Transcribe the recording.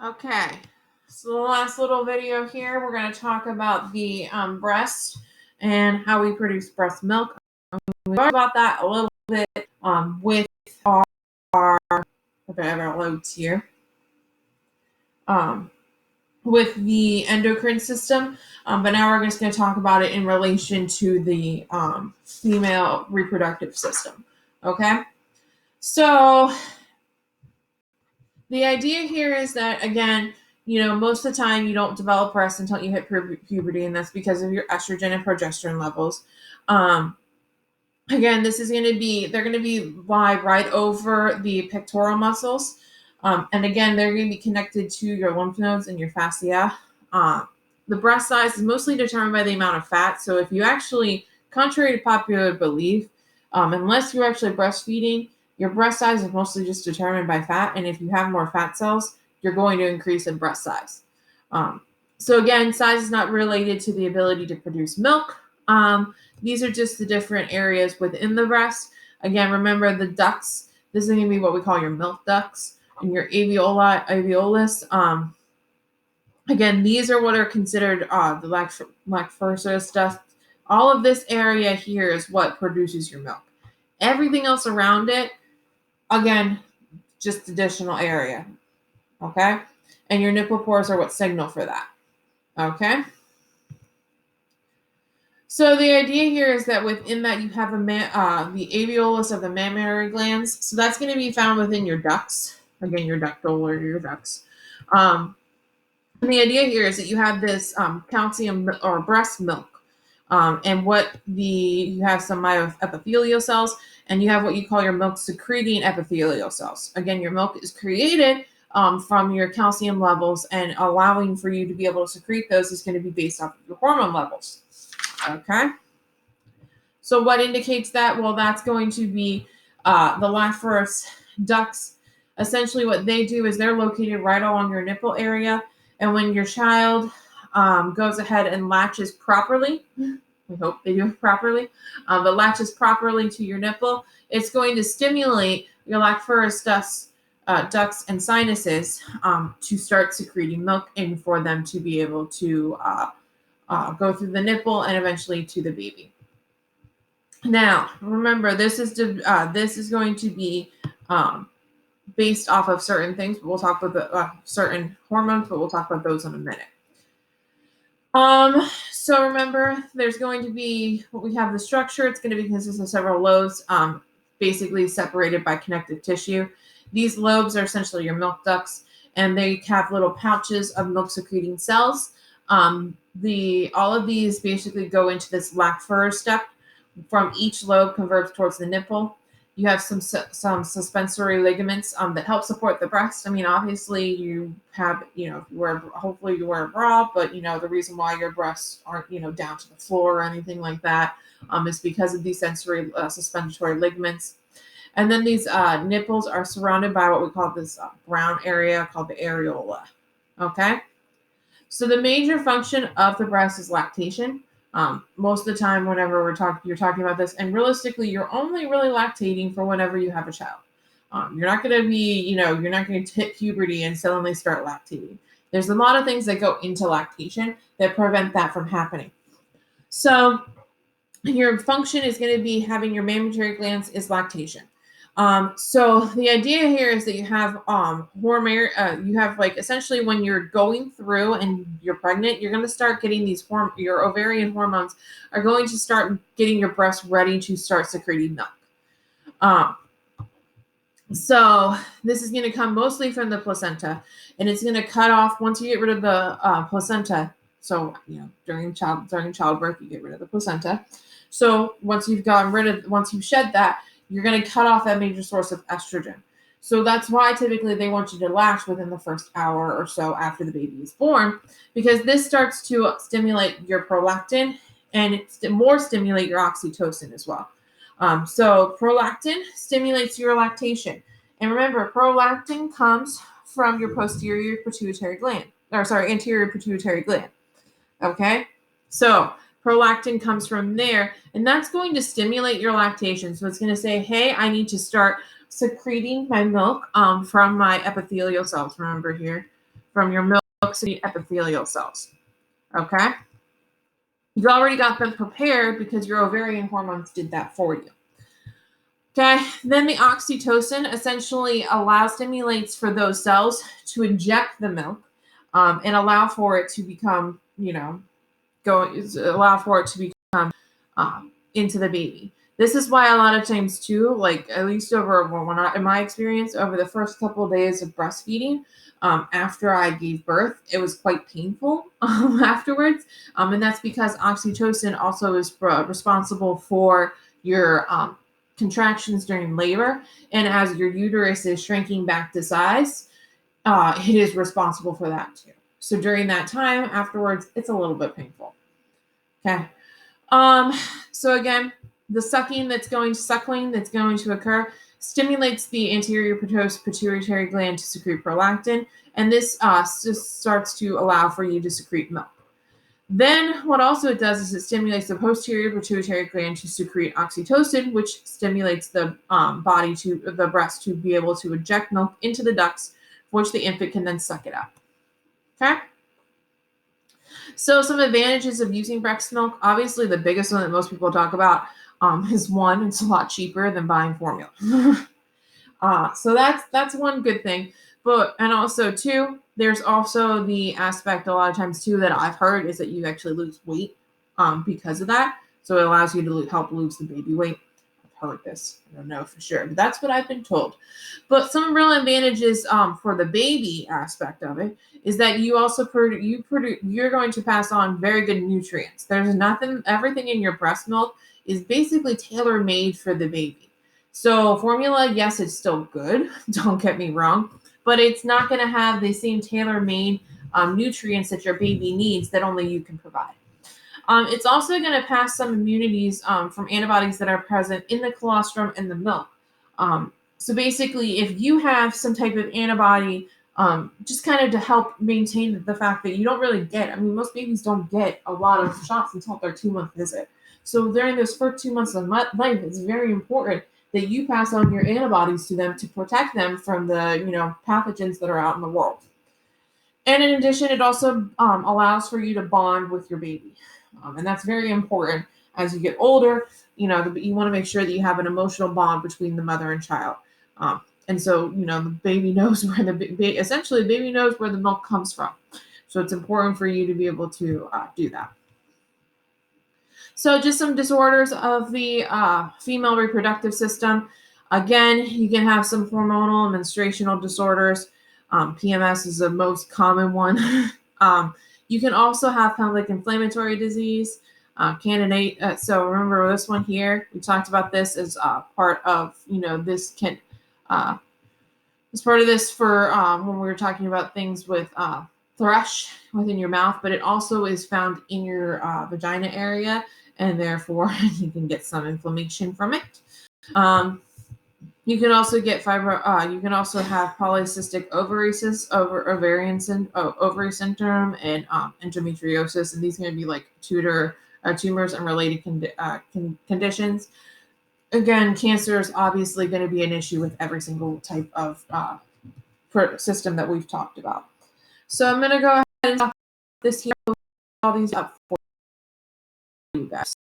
Okay, so the last little video here, we're going to talk about the breast and how we produce breast milk. We talked about that a little bit with our loads here, with the endocrine system, but now we're just going to talk about it in relation to the female reproductive system. Okay, so the idea here is that, again, most of the time you don't develop breasts until you hit puberty, and that's because of your estrogen and progesterone levels. Again, they're going to be lie right over the pectoral muscles. And again, they're going to be connected to your lymph nodes and your fascia. The breast size is mostly determined by the amount of fat. So if you actually, contrary to popular belief, unless you're actually breastfeeding, your breast size is mostly just determined by fat. And if you have more fat cells, you're going to increase in breast size. So again, size is not related to the ability to produce milk. These are just the different areas within the breast. Again, remember the ducts. This is going to be what we call your milk ducts and your alveolus. Again, these are what are considered the lactose ducts. All of this area here is what produces your milk. Everything else around it, again, just additional area. Okay? And your nipple pores are what signal for that. Okay? So the idea here is that within that you have the alveolus of the mammary glands. So that's going to be found within your ducts. Again, your ductal or your ducts. And the idea here is that you have this calcium or breast milk. And you have some myoepithelial cells, and you have what you call your milk secreting epithelial cells. Again, your milk is created from your calcium levels, and allowing for you to be able to secrete those is going to be based off of your hormone levels. Okay. So what indicates that? Well, that's going to be the Laffer's ducts. Essentially, what they do is they're located right along your nipple area. And when your child goes ahead and latches properly, we hope they do it properly, but latches properly to your nipple, it's going to stimulate your Laffer's ducts and sinuses to start secreting milk, and for them to be able to go through the nipple and eventually to the baby. Now, remember, this is going to be based off of certain things. But we'll talk about certain hormones, but we'll talk about those in a minute. So remember, there's going to be, we have the structure. It's going to be consist of several lobes, basically separated by connective tissue. These lobes are essentially your milk ducts, and they have little pouches of milk secreting cells. All of these basically go into this Laffer's duct. From each lobe converges towards the nipple. You have some suspensory ligaments that help support the breast. I mean, obviously you have, hopefully you wear a bra, but the reason why your breasts aren't, down to the floor or anything like that is because of these sensory suspensory ligaments. And then these nipples are surrounded by what we call this brown area called the areola. Okay. So the major function of the breast is lactation. Most of the time, whenever you're talking about this, and realistically, you're only really lactating for whenever you have a child. You're not going to be, you're not going to hit puberty and suddenly start lactating. There's a lot of things that go into lactation that prevent that from happening. So your function is going to be having your mammary glands is lactation. So the idea here is that you have hormone. You have essentially when you're going through and you're pregnant, you're going to start getting these your ovarian hormones are going to start getting your breast ready to start secreting milk. So this is going to come mostly from the placenta, and it's going to cut off once you get rid of the placenta. So during childbirth, you get rid of the placenta. So once you've shed that, you're going to cut off that major source of estrogen. So that's why typically they want you to latch within the first hour or so after the baby is born, because this starts to stimulate your prolactin, and it more stimulate your oxytocin as well. So prolactin stimulates your lactation. And remember, prolactin comes from your anterior pituitary gland. Okay? So prolactin comes from there, and that's going to stimulate your lactation. So it's going to say, hey, I need to start secreting my milk from my epithelial cells. Remember here, from your milk epithelial cells. Okay? You already got them prepared because your ovarian hormones did that for you. Okay, then the oxytocin essentially stimulates for those cells to inject the milk and allow for it to become, allow for it to become into the baby. This is why a lot of times too, like at least in my experience, over the first couple of days of breastfeeding, after I gave birth, it was quite painful afterwards, and that's because oxytocin also is responsible for your contractions during labor, and as your uterus is shrinking back to size, it is responsible for that too. So during that time afterwards, it's a little bit painful. Okay. So again, the suckling that's going to occur stimulates the anterior pituitary gland to secrete prolactin, and this just starts to allow for you to secrete milk. Then what also it does is it stimulates the posterior pituitary gland to secrete oxytocin, which stimulates the breast to be able to inject milk into the ducts, which the infant can then suck it up. Okay? So some advantages of using breast milk, obviously the biggest one that most people talk about is one, it's a lot cheaper than buying formula. So that's one good thing. And also two, there's also the aspect a lot of times too that I've heard is that you actually lose weight because of that. So it allows you to help lose the baby weight. I've heard this. I don't know for sure, but that's what I've been told. But some real advantages for the baby aspect of it is that you also you're going to pass on very good nutrients. Everything in your breast milk is basically tailor-made for the baby. So formula, yes, it's still good. Don't get me wrong, but it's not going to have the same tailor-made nutrients that your baby needs that only you can provide. It's also going to pass some immunities from antibodies that are present in the colostrum and the milk. So basically, if you have some type of antibody, just kind of to help maintain the fact that you don't really most babies don't get a lot of shots until their 2-month visit. So during those first 2 months of life, it's very important that you pass on your antibodies to them to protect them from the pathogens that are out in the world. And in addition, it also allows for you to bond with your baby. And that's very important as you get older. You want to make sure that you have an emotional bond between the mother and child. And so, the baby knows where the baby knows where the milk comes from. So it's important for you to be able to do that. So just some disorders of the female reproductive system. Again, you can have some hormonal and menstruational disorders. PMS is the most common one. You can also have pelvic inflammatory disease, candidate. So remember this one here. We talked about this as part of this can. As part of this for when we were talking about thrush within your mouth, but it also is found in your vagina area, and therefore you can get some inflammation from it. You can also get you can also have polycystic ovarian syndrome and endometriosis, and these can be like tumors and related conditions. Again, cancer is obviously going to be an issue with every single type of system that we've talked about. So I'm going to go ahead and stop this here, all these up for you guys.